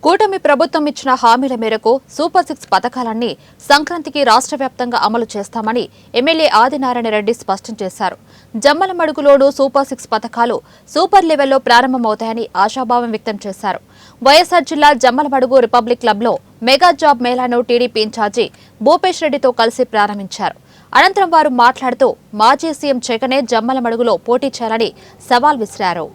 కూటమి ప్రభుత్వం ఇచ్చిన హామీల మేరకు సూపర్ 6 పథకాలన్నీ సంక్రాంతికి రాష్ట్ర వ్యాప్తంగా అమలు చేస్తామని ఎమ్మెల్యే ఆదినారాయణ రెడ్డి స్పష్టం చేశారు. జమ్మలమడుగులోనూ సూపర్ 6 పథకాలు సూపర్ లెవెల్లో ప్రారంభమవుతాయని ఆశాభావం వ్యక్తం చేశారు. వైఎస్ఆర్ జిల్లా జమ్మలమడుగు రిపబ్లిక్ క్లబ్లో మెగా జాబ్ మేళాను టీడీపీ ఇన్ఛార్జి భూపేష్ రెడ్డితో కలిసి ప్రారంభించారు. అనంతరం వారు మాట్లాడుతూ మాజీ సీఎం జగనే జమ్మలమడుగులో పోటీ చేయాలని సవాల్ విసిరారు.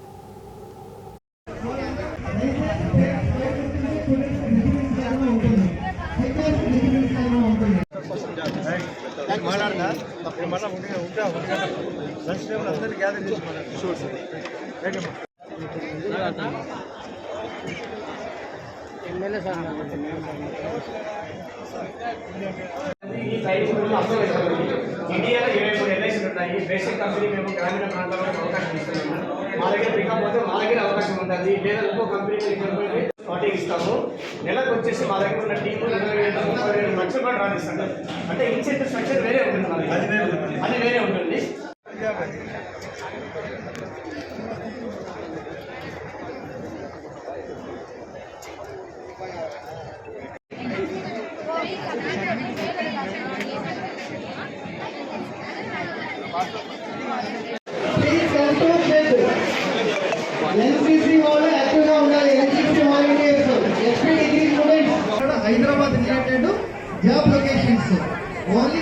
ఇండియాలో 23 ఎల్ఐసీలు ఉన్నాయి. బేసిక్ కంపెనీ మేము గ్రామీణ ప్రాంతాల్లో అవకాశం ఇస్తున్నాము. మా దగ్గర పికపోతే మా దగ్గర అవకాశం ఉంటుంది. లేదా ఇంకో కంపెనీ స్టార్టింగ్ ఇస్తాము. నెలకు వచ్చేసి మా దగ్గర ఉన్న టీము 20,000 లక్షల రూపాయలు రాణిస్తాను. అంటే ఇన్సెంటివ్ స్ట్రక్చర్ వేరే ఉంటుంది, అది వేరే ఉంటుంది. Hyderabad related job locations only